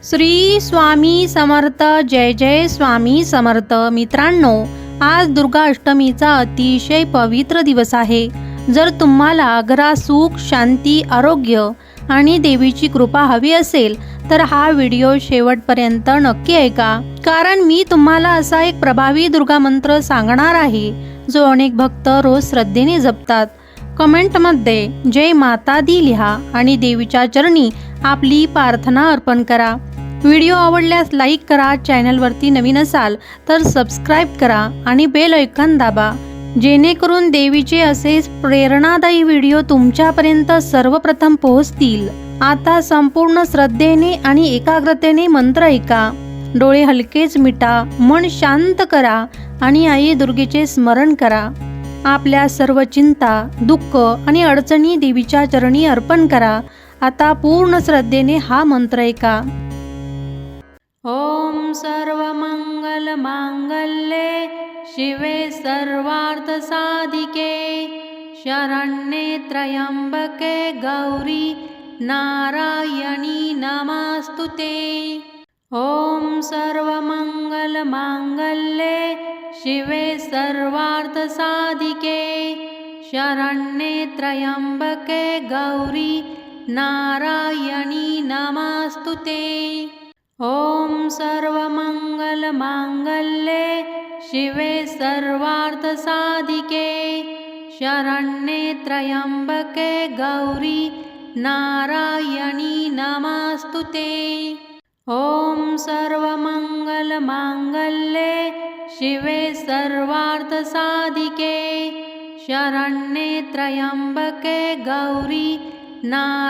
श्री स्वामी समर्थ. जय जय स्वामी समर्थ. मित्रांनो, आज दुर्गा अष्टमीचा अतिशय पवित्र दिवस आहे. जर तुम्हाला घरात सुख, शांती, आरोग्य आणि देवीची कृपा हवी असेल तर हा व्हिडिओ शेवटपर्यंत नक्की ऐका, कारण मी तुम्हाला असा एक प्रभावी दुर्गा मंत्र सांगणार आहे जो अनेक भक्त रोज श्रद्धेने जपतात. कमेंटमध्ये जय माता दी लिहा आणि देवीच्या चरणी आपली प्रार्थना अर्पण करा. व्हिडिओ आवडल्यास लाईक करा, चॅनलवरती नवीन असाल तर सबस्क्राईब करा आणि बेल आयकॉन दाबा, जेणेकरून देवीचे असेच प्रेरणादायी व्हिडिओ तुमच्यापर्यंत सर्वप्रथम पोहोचतील. आता संपूर्ण श्रद्धेने आणि एकाग्रतेने मंत्र ऐका. डोळे हलकेच मिटा, मन शांत करा आणि आई दुर्गेचे स्मरण करा. आपल्या सर्व चिंता, दुःख आणि अडचणी देवीच्या चरणी अर्पण करा. आता पूर्ण श्रद्धेने हा मंत्र ऐका. ओम सर्वमंगल मांगल्ये शिवे सर्वार्थ साधिके शरण्ये त्र्यंबके गौरी नारायणी नमस्तुते. ओम सर्वमंगल मांगल्ये शिवे सर्वार्थ साधिके शरण्ये त्र्यंबके गौरी नारायणी नमस्तुते. ओम सर्वमंगल मांगल्ये शिवे सर्वार्थ साधिके शरण्ये त्र्यंबके गौरी नारायणी नमस्तुते. ओम सर्वमंगल मांगल्ये शिवे सर्वार्थ साधिके शरण्ये त्र्यंबके गौरी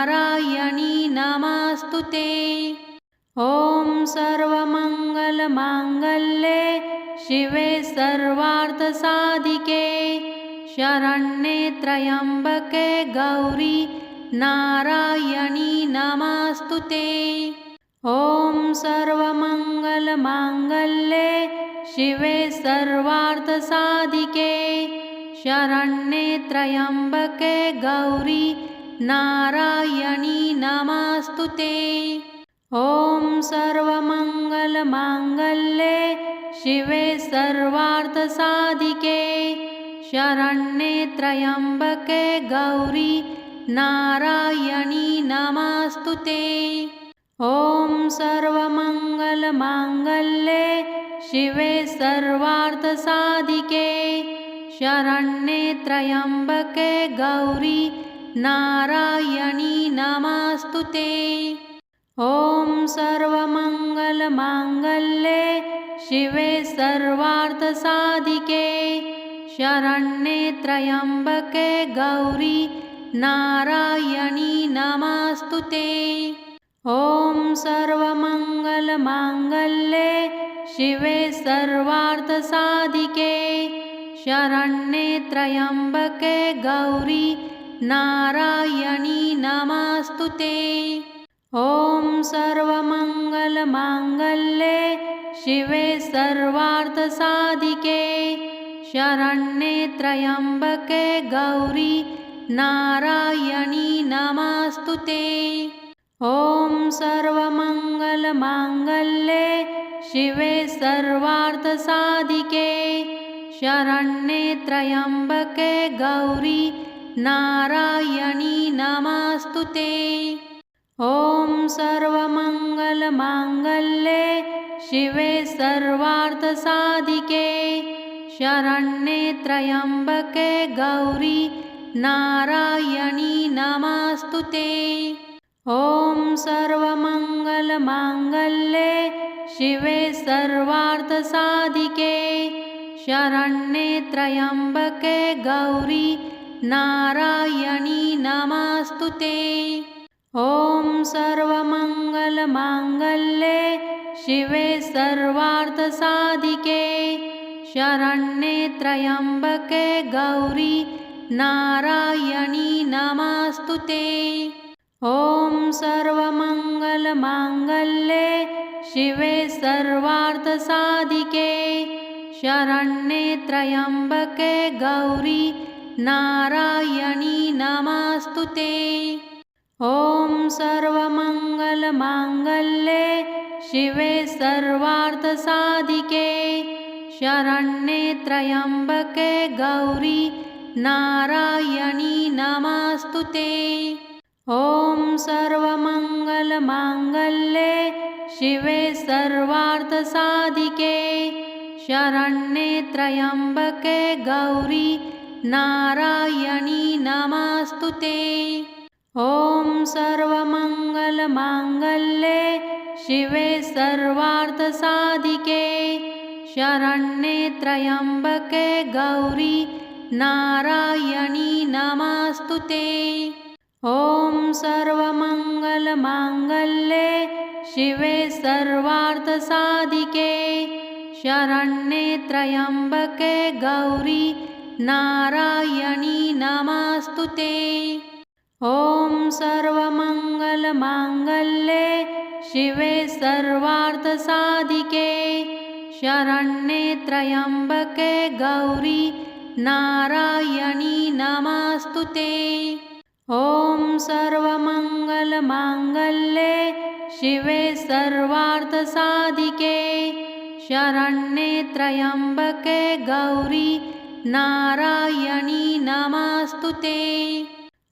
नारायणी नमस्तुते. ओम सर्वमंगल मांगल्ये शिवे सर्वार्थ साधिके शरण्ये त्र्यंबके गौरी नारायणी नमस्तुते. ओम सर्वमंगल मांगल्ये शिवे सर्वार्थ साधिके शरण्ये त्र्यंबके गौरी नारायणी नमस्तुते. ओम सर्वमंगल मांगल्ये शिवे सर्वार्थ साधिके शरण्ये त्र्यंबके गौरी नारायणी नमस्तुते. ओम सर्वमंगल मांगल्ये शिवे सर्वार्थ साधिके शरण्ये त्र्यंबके गौरी नारायणी नमस्तुते. ओम सर्वमंगल मांगल्ये शिवे सर्वार्थ साधिके शरण्ये त्र्यंबके गौरी नारायणी नमस्तुते. ओम सर्वमंगल मांगल्ये शिवे सर्वार्थ साधिके शरण्ये त्र्यंबके गौरी नारायणी नमस्तुते. ओम सर्वमंगल मांगल्ये शिवे सर्वार्थ साधिके शरण्ये त्र्यंबके गौरी नारायणी नमस्तुते. ओम सर्वमंगल मांगल्ये शिवे सर्वार्थ साधिके शरण्ये त्र्यंबके गौरी नारायणी नमस्तुते. ओम सर्वमंगल मांगल्ये शिवे सर्वार्थ साधिके शरण्ये त्र्यंबके गौरी नारायणी नमस्तुते. ओम सर्वमंगल मांगल्ये शिवे सर्वार्थ साधिके शरण्ये त्र्यंबके गौरी नारायणी नमस्तुते. ओम सर्वमंगल मांगल्ये शिवे सर्वार्थ साधिके शरण्ये त्र्यंबके गौरी नारायणी नमस्तुते. ओम सर्वमंगल मांगल्ये शिवे सर्वार्थ साधिके शरण्ये त्र्यंबके गौरी नारायणी नमस्तुते. ओम सर्वमंगल मांगल्ये शिवे सर्वार्थसाधिके शरण्ये त्र्यम्बके गौरी नारायणी नमस्तुते। ॐ सर्वमङ्गलमाङ्गल्ये शिवे सर्वार्थसाधिके शरण्ये त्र्यम्बके गौरी नारायणी नमस्तुते। ॐ सर्वमङ्गलमाङ्गल्ये शिवे सर्वार्थसाधिके शरण्ये त्र्यम्बके गौरी नारायणी नमस्तुते। ॐ सर्वमङ्गलमाङ्गल्ये शिवे सर्वार्थसाधिके शरण्ये त्र्यम्बके गौरी नारायणी नमस्तुते। ॐ सर्वमङ्गलमाङ्गल्ये शिवे सर्वार्थसाधिके शरण्ये त्र्यम्बके गौरी नारायणी नमस्तुते। ॐ सर्वमङ्गलमाङ्गल्ये शिवे सर्वार्थसाधिके शरण्ये त्र्यम्बके गौरी नारायणी नमस्तुते।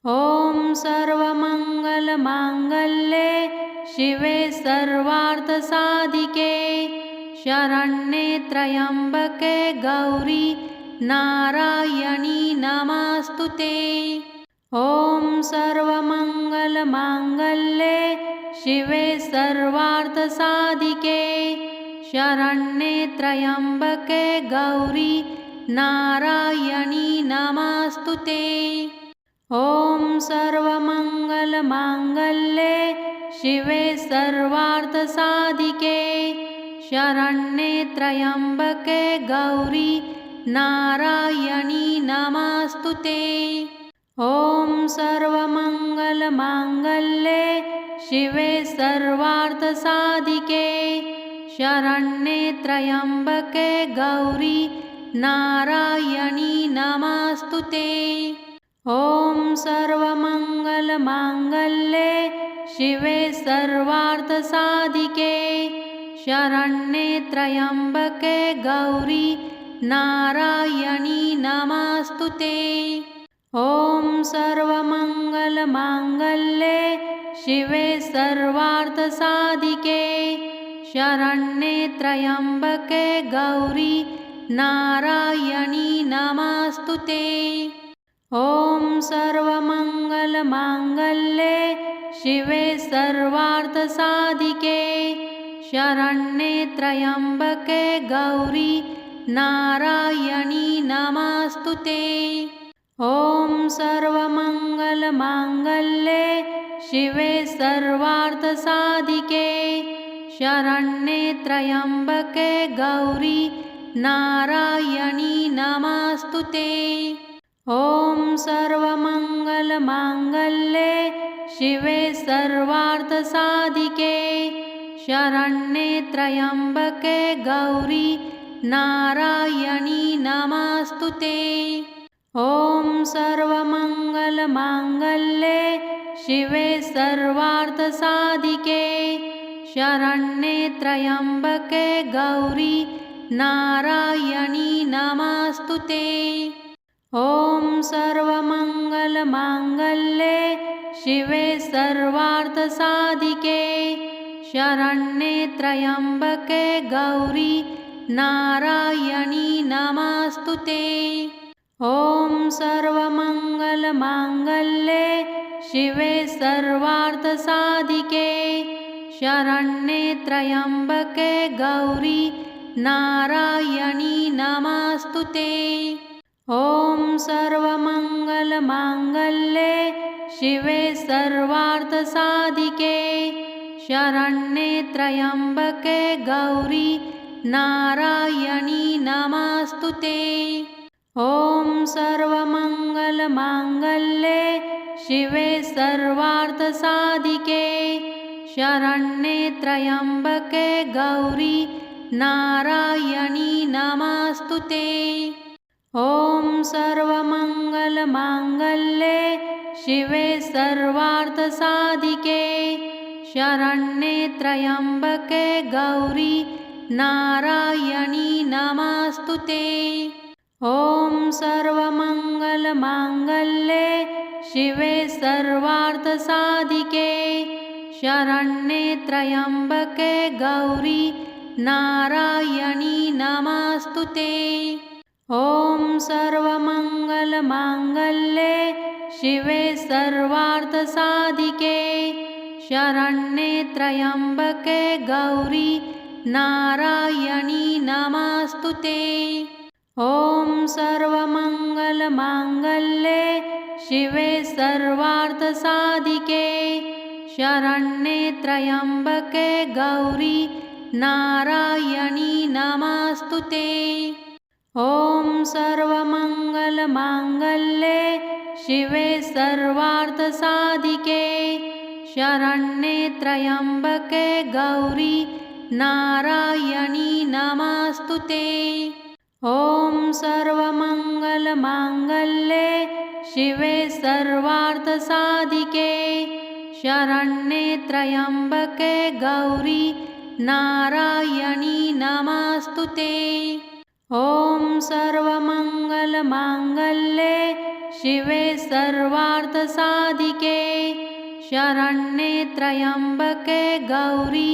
ॐ सर्वमङ्गलमाङ्गल्ये शिवे सर्वार्थसाधिके शरण्ये त्र्यम्बके गौरी नारायणी नमस्तुते। ॐ सर्वमङ्गलमाङ्गल्ये शिवे सर्वार्थसाधिके शरण्ये त्र्यम्बके गौरी नारायणी नमस्तुते। ॐ सर्वमङ्गलमाङ्गल्ये शिवे सर्वार्थसाधिके शरण्ये त्र्यम्बके गौरी नारायणी नमस्तुते। ॐ सर्वमङ्गलमाङ्गल्ये शिवे सर्वार्थसाधिके शरण्ये त्र्यम्बके गौरी नारायणी नमस्तुते। ॐ सर्वमङ्गलमाङ्गल्ये शिवे सर्वार्थसाधिके शरण्ये त्र्यम्बके गौरी नारायणी नमस्तुते। ॐ सर्वमङ्गलमाङ्गल्ये शिवे सर्वार्थसाधिके शरण्ये त्र्यम्बके गौरी नारायणी नमस्तुते। ॐ सर्वमङ्गलमाङ्गल्ये शिवे सर्वार्थसाधिके शरण्ये त्र्यम्बके गौरी नारायणी नमस्तुते। ॐ सर्वमङ्गलमाङ्गल्ये शिवे सर्वार्थसाधिके शरण्ये त्र्यम्बके गौरी नारायणी नमस्तुते। ॐ सर्वमङ्गलमाङ्गल्ये शिवे सर्वार्थसाधिके शरण्ये त्र्यम्बके गौरी नारायणी नमस्तुते। ॐ सर्वमङ्गलमाङ्गल्ये शिवे सर्वार्थसाधिके शरण्ये त्र्यम्बके गौरी नारायणी नमस्तुते। ॐ सर्वमङ्गलमाङ्गल्ये शिवे सर्वार्थसाधिके शरण्ये त्र्यम्बके गौरी नारायणी नमस्तुते। ॐ सर्वमङ्गलमाङ्गल्ये शिवे सर्वार्थसाधिके शरण्ये त्र्यम्बके गौरी नारायणी नमस्तुते। ॐ सर्वमङ्गलमाङ्गल्ये शिवे सर्वार्थसाधिके शरण्ये त्र्यम्बके गौरी नारायणी नमस्तुते। ॐ सर्वमङ्गलमाङ्गल्ये शिवे सर्वार्थसाधिके शरण्ये त्र्यम्बके गौरी नारायणी नमस्तुते। ॐ सर्वमङ्गलमाङ्गल्ये शिवे सर्वार्थसाधिके शरण्ये त्र्यम्बके गौरी नारायणी नमोऽस्तुते। ॐ सर्वमङ्गलमाङ्गल्ये शिवे सर्वार्थसाधिके शरण्ये त्र्यम्बके गौरी नारायणी नमोऽस्तुते। ॐ सर्वमङ्गलमाङ्गल्ये शिवे सर्वार्थसाधिके शरण्ये त्र्यम्बके गौरी नारायणी नमोऽस्तुते। ॐ सर्वमङ्गलमाङ्गल्ये शिवे सर्वार्थसाधिके शरण्ये त्र्यम्बके गौरी नारायणी नमोऽस्तुते। ॐ सर्वमङ्गलमाङ्गल्ये शिवे सर्वार्थसाधिके शरण्ये त्र्यम्बके गौरी नारायणी नमोऽस्तुते। ॐ सर्वमङ्गलमाङ्गल्ये शिवे सर्वार्थसाधिके शरण्ये त्र्यम्बके गौरी नारायणी नमोऽस्तुते। ॐ सर्वमङ्गलमाङ्गल्ये शिवे सर्वार्थसाधिके शरण्ये त्र्यम्बके गौरी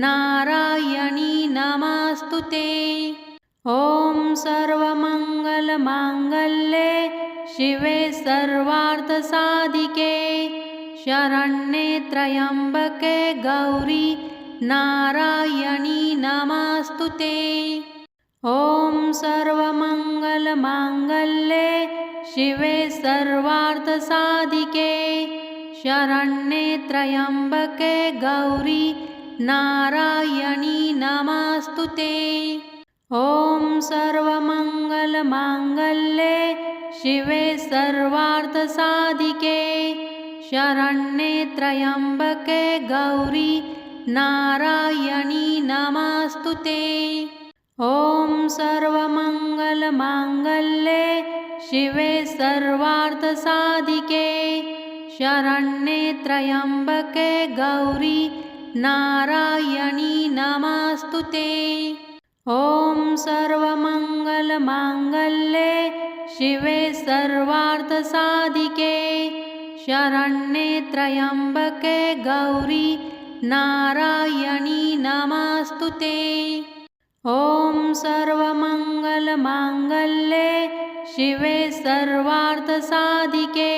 नारायणी नमोऽस्तुते। ॐ सर्वमङ्गलमाङ्गल्ये शिवे सर्वार्थसाधिके शरण्ये त्र्यम्बके गौरी नारायणी नमोऽस्तुते। ॐ सर्वमङ्गलमाङ्गल्ये शिवे सर्वार्थसाधिके शरण्ये त्र्यम्बके गौरी नारायणी नमोऽस्तुते। ॐ सर्वमङ्गलमाङ्गल्ये शिवे सर्वार्थसाधिके शरण्ये त्र्यम्बके गौरी नारायणी नमोऽस्तुते। ॐ सर्वमङ्गलमाङ्गल्ये शिवे सर्वार्थसाधिके शरण्ये त्र्यम्बके गौरी नारायणी नमोऽस्तुते। ॐ सर्वमङ्गलमाङ्गल्ये शिवे सर्वार्थसाधिके शरण्ये त्र्यम्बके गौरी नारायणी नमोऽस्तुते। ॐ सर्वमङ्गलमाङ्गल्ये शिवे सर्वार्थसाधिके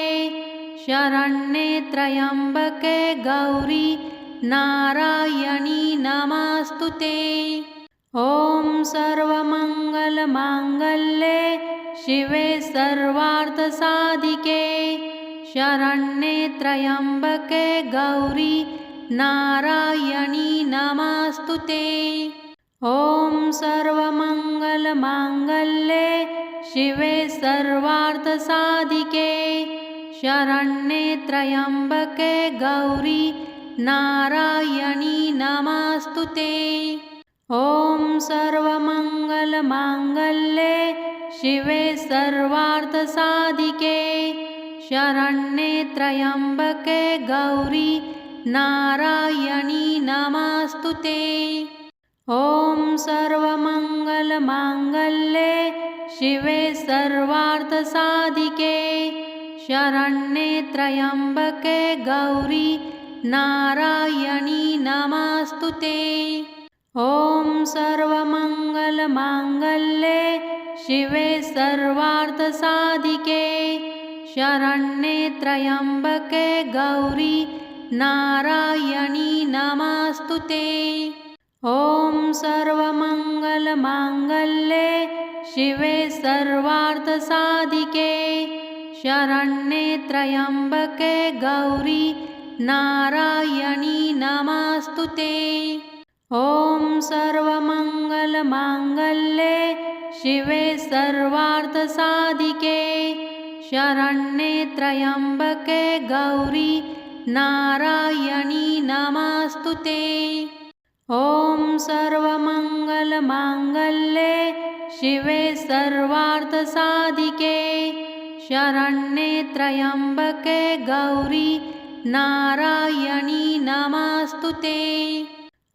शरण्ये त्र्यम्बके गौरी नारायणी नमोऽस्तुते। ॐ सर्वमङ्गलमाङ्गल्ये शिवे सर्वार्थसाधिके शरण्ये त्र्यम्बके गौरी नारायणी नमोऽस्तुते। ॐ सर्वमङ्गलमाङ्गल्ये शिवे सर्वार्थसाधिके शरण्ये त्र्यम्बके गौरी नारायणी नमोऽस्तुते। ॐ सर्वमङ्गलमाङ्गल्ये शिवे सर्वार्थसाधिके शरण्ये त्र्यम्बके गौरी नारायणी नमोऽस्तुते। ॐ सर्वमङ्गलमाङ्गल्ये शिवे सर्वार्थसाधिके शरण्ये त्र्यम्बके गौरी नारायणी नमोऽस्तुते। ॐ सर्वमङ्गलमाङ्गल्ये शिवे सर्वार्थसाधिके शरण्ये त्र्यम्बके गौरी नारायणी नमोऽस्तुते। ॐ सर्वमङ्गलमाङ्गल्ये शिवे सर्वार्थसाधिके शरण्ये त्र्यम्बके गौरी नारायणी नमोऽस्तुते। ॐ सर्वमङ्गलमाङ्गल्ये शिवे सर्वार्थसाधिके शरण्ये त्र्यम्बके गौरी नारायणी नमोऽस्तुते। ॐ सर्वमङ्गलमाङ्गल्ये शिवे सर्वार्थसाधिके शरण्ये त्र्यम्बके गौरी नारायणी नमोऽस्तुते।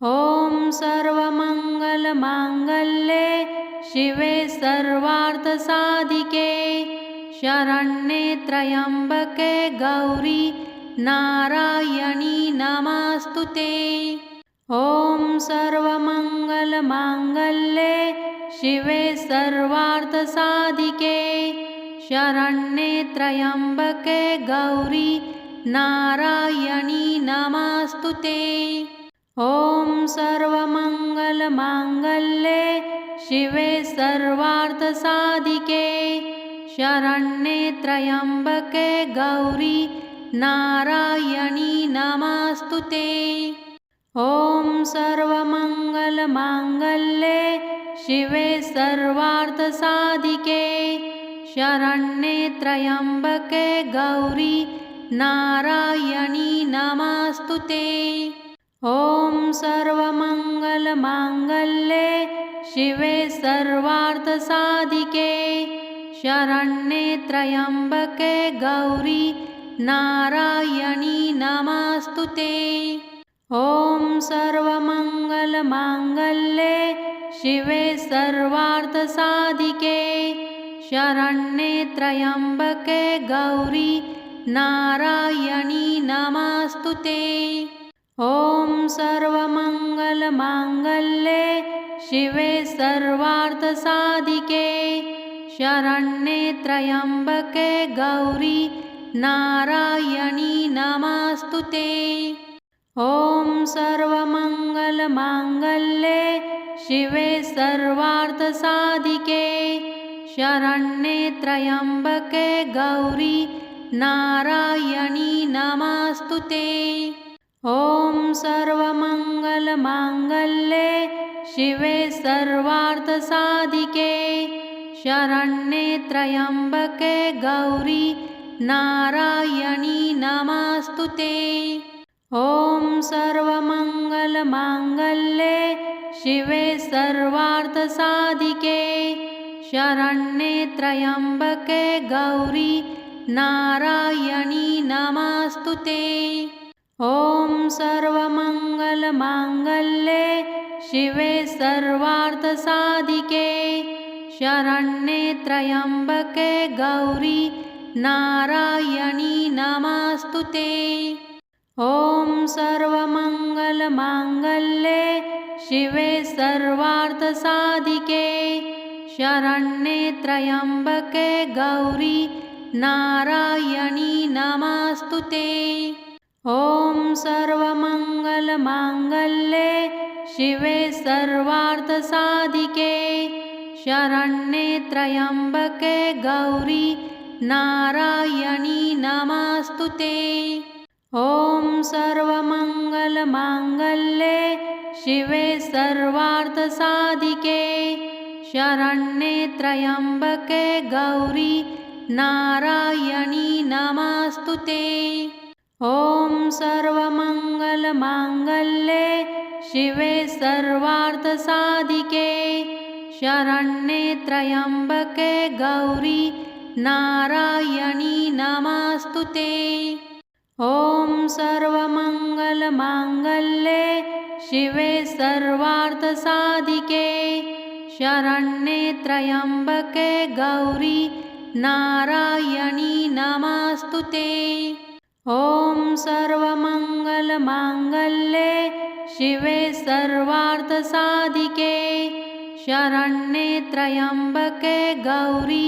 ॐ सर्वमङ्गलमाङ्गल्ये शिवे सर्वार्थसाधिके शरण्ये त्र्यम्बके गौरी नारायणी नमोऽस्तुते। ॐ सर्वमङ्गलमाङ्गल्ये शिवे सर्वार्थसाधिके शरण्ये त्र्यम्बके गौरी नारायणी नमोऽस्तुते। ॐ सर्वमङ्गलमाङ्गल्ये शिवे सर्वार्थसाधिके शरण्ये त्र्यम्बके गौरी नारायणी नमोऽस्तुते। ॐ सर्वमङ्गलमाङ्गल्ये शिवे सर्वार्थसाधिके शरण्ये त्र्यम्बके गौरी नारायणी नमोऽस्तुते। ॐ सर्वमङ्गलमाङ्गल्ये शिवे सर्वार्थसाधिके शरण्ये त्र्यम्बके गौरी नारायणी नमोऽस्तुते। ॐ सर्वमङ्गलमाङ्गल्ये शिवे सर्वार्थसाधिके शरण्ये त्र्यम्बके गौरी नारायणी नमोऽस्तुते। ॐ सर्वमङ्गलमाङ्गल्ये शिवे सर्वार्थसाधिके शरण्ये त्र्यम्बके गौरी नारायणी नमोऽस्तुते। ॐ सर्वमङ्गलमाङ्गल्ये शिवे सर्वार्थसाधिके शरण्ये त्र्यम्बके गौरी नारायणी नमोऽस्तुते। ॐ सर्वमङ्गलमाङ्गल्ये शिवे सर्वार्थसाधिके शरण्ये त्र्यम्बके गौरी नारायणी नमोऽस्तुते। ॐ सर्वमङ्गलमाङ्गल्ये शिवे सर्वार्थसाधिके शरण्ये त्र्यम्बके गौरी नारायणी नमोऽस्तुते। ॐ सर्वमङ्गलमाङ्गल्ये शिवे सर्वार्थसाधिके शरण्ये त्र्यम्बके गौरी नारायणी नमोऽस्तुते। ॐ सर्वमङ्गलमाङ्गल्ये शिवे सर्वार्थसाधिके शरण्ये त्र्यम्बके गौरी नारायणी नमोऽस्तुते। ॐ सर्वमङ्गलमाङ्गल्ये शिवे सर्वार्थसाधिके शरण्ये त्र्यम्बके गौरी नारायणी नमोऽस्तुते। ॐ सर्वमङ्गलमाङ्गल्ये शिवे सर्वार्थसाधिके शरण्ये त्र्यम्बके गौरी नारायणी नमोऽस्तुते। ॐ सर्वमङ्गलमाङ्गल्ये शिवे सर्वार्थसाधिके शरण्ये त्र्यम्बके गौरी नारायणी नमोऽस्तुते। ॐ सर्वमङ्गलमाङ्गल्ये शिवे सर्वार्थसाधिके शरण्ये त्र्यम्बके गौरी नारायणी नमोऽस्तुते। ॐ सर्वमङ्गलमाङ्गल्ये शिवे सर्वार्थसाधिके शरण्ये त्र्यम्बके गौरी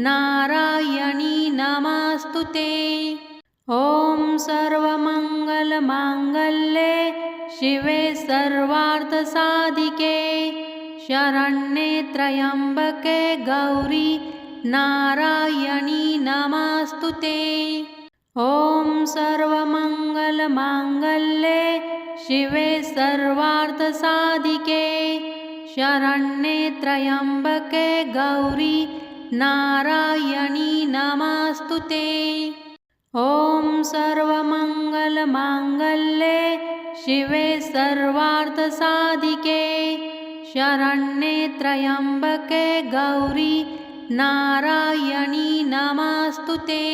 नारायणी नमोऽस्तुते। ॐ सर्वमङ्गलमाङ्गल्ये शिवे सर्वार्थसाधिके शरण्ये त्र्यम्बके गौरी नारायणी नमोऽस्तुते। ॐ सर्वमङ्गलमाङ्गल्ये शिवे सर्वार्थसाधिके शरण्ये त्र्यम्बके गौरी नारायणी नमोऽस्तुते। ॐ सर्वमङ्गलमाङ्गल्ये शिवे सर्वार्थसाधिके शरण्ये त्र्यम्बके गौरी नारायणी नमोऽस्तुते।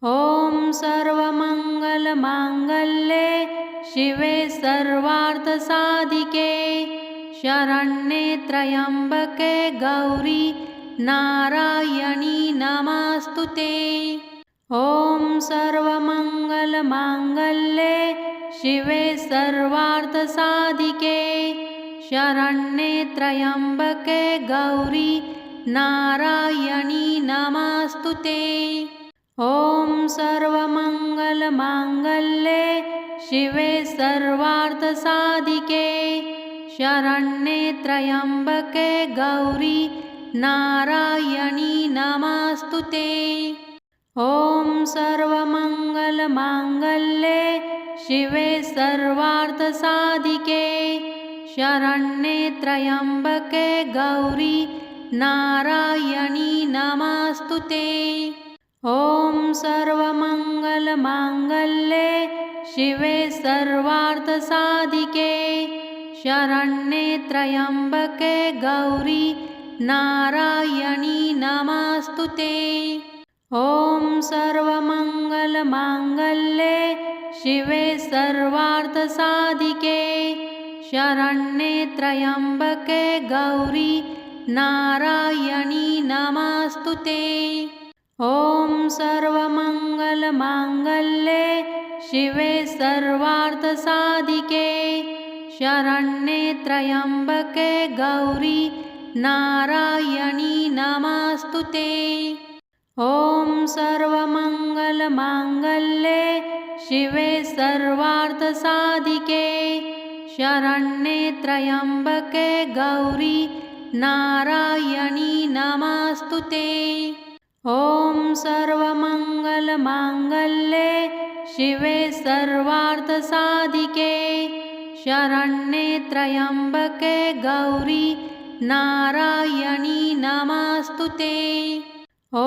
ॐ सर्वमङ्गलमाङ्गल्ये शिवे सर्वार्थसाधिके शरण्ये त्र्यम्बके गौरी नारायणी नमोऽस्तुते। ॐ सर्वमङ्गलमाङ्गल्ये शिवे सर्वार्थसाधिके शरण्ये त्र्यम्बके गौरी नारायणी नमोऽस्तुते। ॐ सर्वमङ्गलमाङ्गल्ये शिवे सर्वार्थसाधिके शरण्ये त्र्यम्बके गौरी नारायणी नमोऽस्तुते। ॐ सर्वमङ्गलमाङ्गल्ये शिवे सर्वार्थसाधिके शरण्ये त्र्यम्बके गौरी नारायणी नमोऽस्तुते। ॐ सर्वमङ्गलमाङ्गल्ये शिवे सर्वार्थसाधिके शरण्ये त्र्यम्बके गौरी नारायणी नमोऽस्तुते। ॐ सर्वमङ्गलमाङ्गल्ये शिवे सर्वार्थसाधिके शरण्ये त्र्यम्बके गौरी नारायणी नमोऽस्तुते। ॐ सर्वमङ्गलमाङ्गल्ये शिवे सर्वार्थसाधिके शरण्ये त्र्यम्बके गौरी नारायणी नमोऽस्तुते। ॐ सर्वमङ्गलमाङ्गल्ये शिवे सर्वार्थसाधिके शरण्ये त्र्यम्बके गौरी नारायणी नमोऽस्तुते। ॐ सर्वमङ्गलमाङ्गल्ये शिवे सर्वार्थसाधिके शरण्ये त्र्यम्बके गौरी नारायणी नमोऽस्तुते। ॐ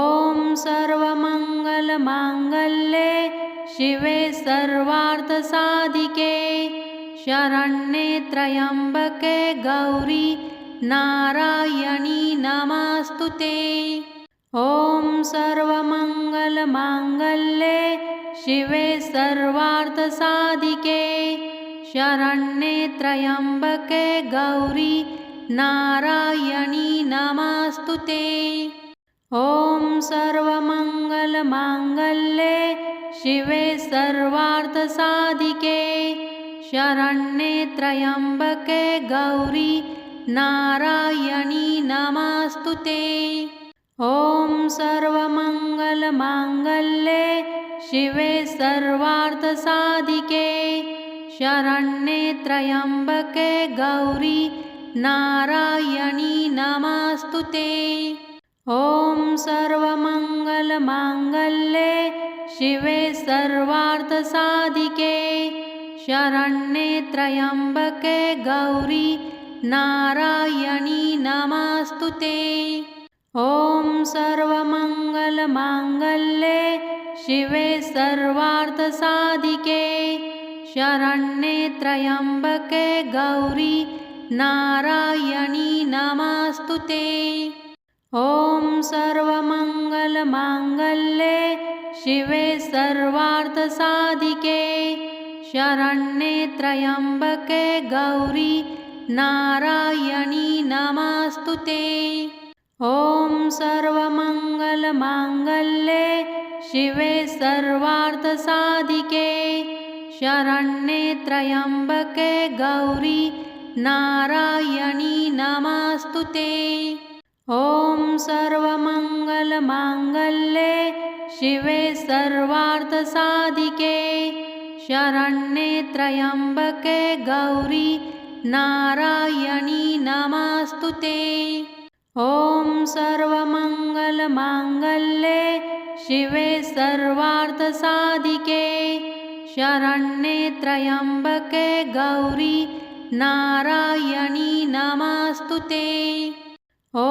सर्वमङ्गलमाङ्गल्ये शिवे सर्वार्थसाधिके शरण्ये त्र्यम्बके गौरी नारायणी नमोऽस्तुते। ॐ सर्वमङ्गलमाङ्गल्ये शिवे सर्वार्थसाधिके शरण्ये त्र्यम्बके गौरी नारायणी नमोऽस्तुते। ॐ सर्वमङ्गलमाङ्गल्ये शिवे सर्वार्थसाधिके शरण्ये त्र्यम्बके गौरी नारायणी नमोऽस्तुते। ॐ सर्वमङ्गलमाङ्गल्ये शिवे सर्वार्थसाधिके शरण्ये त्र्यम्बके गौरी नारायणी नमोऽस्तुते। ॐ सर्वमङ्गलमाङ्गल्ये शिवे सर्वार्थसाधिके शरण्ये त्र्यम्बके गौरी नारायणी नमोऽस्तुते। ॐ सर्वमङ्गलमाङ्गल्ये शिवे सर्वार्थसाधिके शरण्ये त्र्यम्बके गौरी नारायणी नमोऽस्तुते। ॐ सर्वमङ्गलमाङ्गल्ये शिवे सर्वार्थसाधिके शरण्ये त्र्यम्बके गौरी नारायणी नमोऽस्तुते। ॐ सर्वमङ्गलमाङ्गल्ये शिवे सर्वार्थसाधिके शरण्ये त्र्यम्बके गौरी नारायणी नमोऽस्तुते। ॐ सर्वमङ्गलमाङ्गल्ये शिवे सर्वार्थसाधिके शरण्ये त्र्यम्बके गौरी नारायणी नमोऽस्तुते। ॐ सर्वमङ्गलमाङ्गल्ये शिवे सर्वार्थसाधिके शरण्ये त्र्यम्बके गौरी नारायणी नमोऽस्तुते। ॐ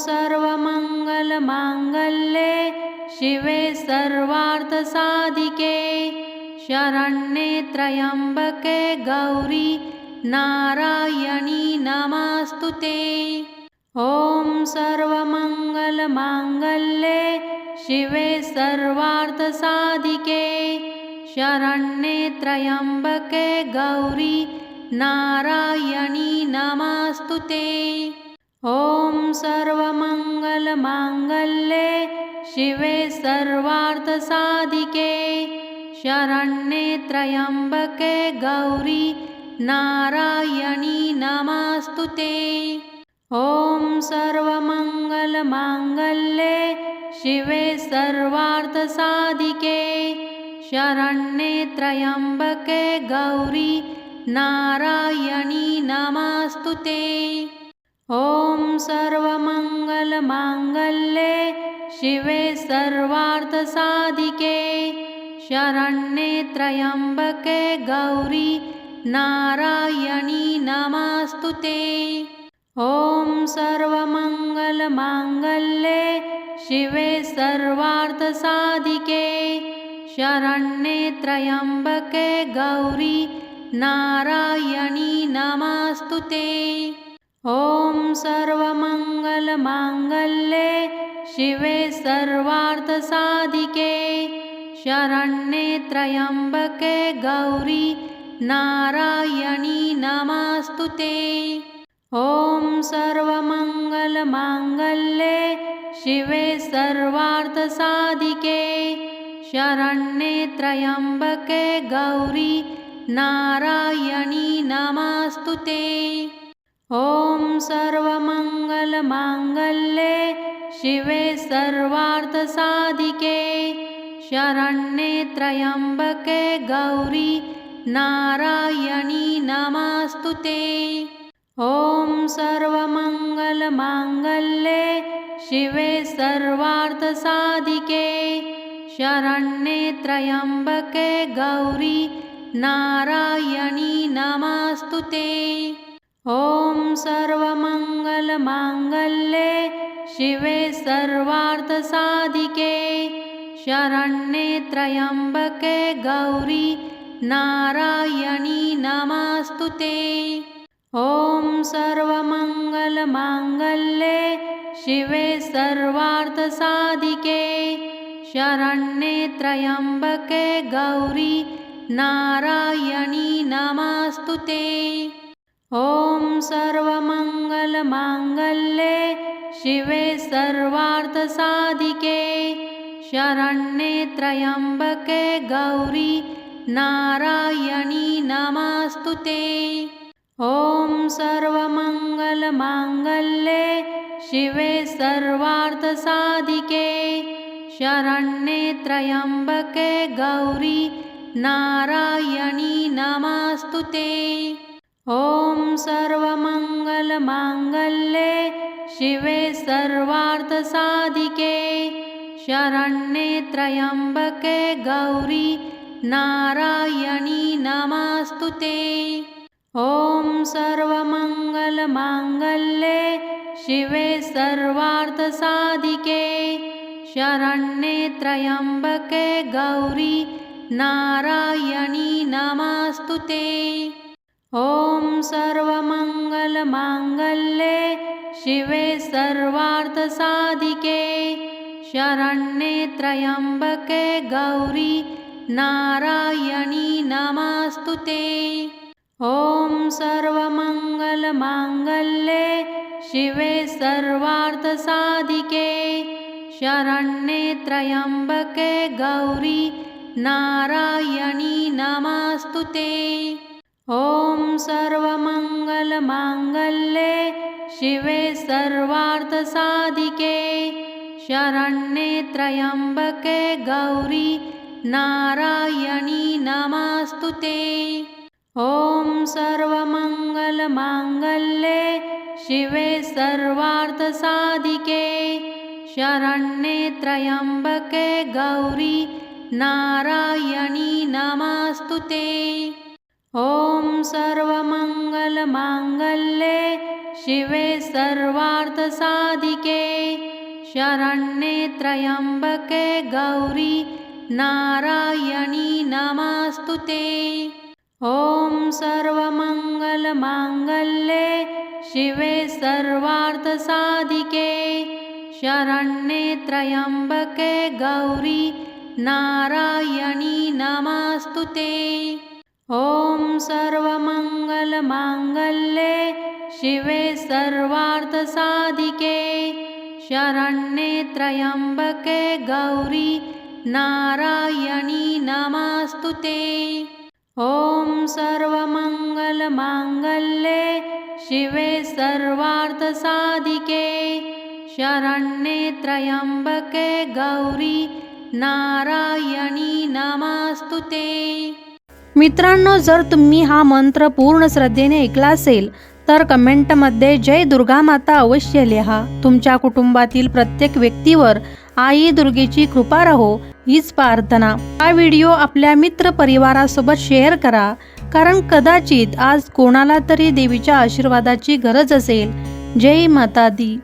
सर्वमङ्गलमाङ्गल्ये शिवे सर्वार्थसाधिके शरण्ये त्र्यम्बके गौरी नारायणी नमोऽस्तुते। ॐ सर्वमङ्गलमाङ्गल्ये शिवे सर्वार्थसाधिके शरण्ये त्र्यम्बके गौरी नारायणी नमोऽस्तुते। ॐ सर्वमङ्गलमाङ्गल्ये शिवे सर्वार्थसाधिके शरण्ये त्र्यम्बके गौरी नारायणी नमोऽस्तुते। ॐ सर्वमङ्गलमाङ्गल्ये शिवे सर्वार्थसाधिके शरण्ये त्र्यम्बके गौरी नारायणी नमोऽस्तुते। ॐ सर्वमङ्गलमाङ्गल्ये शिवे सर्वार्थसाधिके शरण्ये त्र्यम्बके गौरी नारायणी नमोऽस्तुते। ॐ सर्वमङ्गलमाङ्गल्ये शिवे सर्वार्थसाधिके शरण्ये त्र्यम्बके गौरी नारायणी नमोऽस्तुते। ॐ सर्वमङ्गलमाङ्गल्ये शिवे सर्वार्थसाधिके शरण्ये त्र्यम्बके गौरी नारायणी नमोऽस्तुते। ॐ सर्वमङ्गलमाङ्गल्ये शिवे सर्वार्थसाधिके शरण्ये त्र्यम्बके गौरी नारायणी नमोऽस्तुते। ॐ सर्वमङ्गलमाङ्गल्ये शिवे सर्वार्थसाधिके शरण्ये त्र्यम्बके गौरी नारायणी नमोऽस्तुते। ॐ सर्वमङ्गलमाङ्गल्ये शिवे सर्वार्थसाधिके शरण्ये त्र्यम्बके गौरी नारायणी नमोऽस्तुते। ॐ सर्वमङ्गलमाङ्गल्ये शिवे सर्वार्थसाधिके शरण्ये त्र्यम्बके गौरी नारायणी नमोऽस्तुते। ॐ सर्वमङ्गलमाङ्गल्ये शिवे सर्वार्थसाधिके शरण्ये त्र्यम्बके गौरी नारायणी नमोऽस्तुते। ॐ सर्वमङ्गलमाङ्गल्ये शिवे सर्वार्थसाधिके शरण्ये त्र्यम्बके गौरी नारायणी नमोऽस्तुते। ॐ सर्वमङ्गलमाङ्गल्ये शिवे सर्वार्थसाधिके शरण्ये त्र्यम्बके गौरी नारायणी नमोऽस्तुते। ॐ सर्वमङ्गलमाङ्गल्ये शिवे सर्वार्थसाधिके शरण्ये त्र्यम्बके गौरी नारायणी नमोऽस्तुते। ॐ सर्वमङ्गलमाङ्गल्ये शिवे सर्वार्थसाधिके शरण्ये त्र्यम्बके गौरी नारायणी नमोऽस्तुते। ॐ सर्वमङ्गलमाङ्गल्ये शिवे सर्वार्थसाधिके शरण्ये त्र्यम्बके गौरी नारायणी नमोऽस्तुते। ॐ सर्वमङ्गलमाङ्गल्ये शिवे सर्वार्थसाधिके शरण्ये त्र्यम्बके गौरी नारायणी नमोऽस्तुते। ॐ सर्वमङ्गलमाङ्गल्ये शिवे सर्वार्थसाधिके शरण्ये त्र्यम्बके गौरी नारायणी नमोऽस्तुते। ॐ सर्वमङ्गलमाङ्गल्ये शिवे सर्वार्थसाधिके शरण्ये त्र्यम्बके गौरी नारायणी नमोऽस्तुते। ॐ सर्वमङ्गलमाङ्गल्ये शिवे सर्वार्थसाधिके शरण्ये त्र्यम्बके गौरी नारायणी नमोऽस्तुते। ॐ सर्वमङ्गलमाङ्गल्ये शिवे सर्वार्थसाधिके शरण्ये त्र्यंबके गौरी नारायणी नमस्तुते। ॐ सर्वमङ्गलमाङ्गल्ये शिवे सर्वार्थसाधिके शरण्ये त्र्यंबके गौरी नारायणी नमस्तुते। ॐ सर्वमङ्गलमाङ्गल्ये शिवे सर्वार्थसाधिके शरण्ये त्र्यंबके गौरी नारायणी नमस्तुते। मित्रांनो, जर तुम्ही हा मंत्र पूर्ण श्रद्धेने ऐकला असेल तर कमेंटमध्ये जय दुर्गा माता अवश्य लिहा। तुमच्या कुटुंबातील प्रत्येक व्यक्तीवर आई दुर्गेची कृपा राहो हीच प्रार्थना। हा व्हिडिओ आपल्या मित्र परिवारासोबत शेअर करा, कारण कदाचित आज कोणाला तरी देवीच्या आशीर्वादाची गरज असेल। जय माता दी।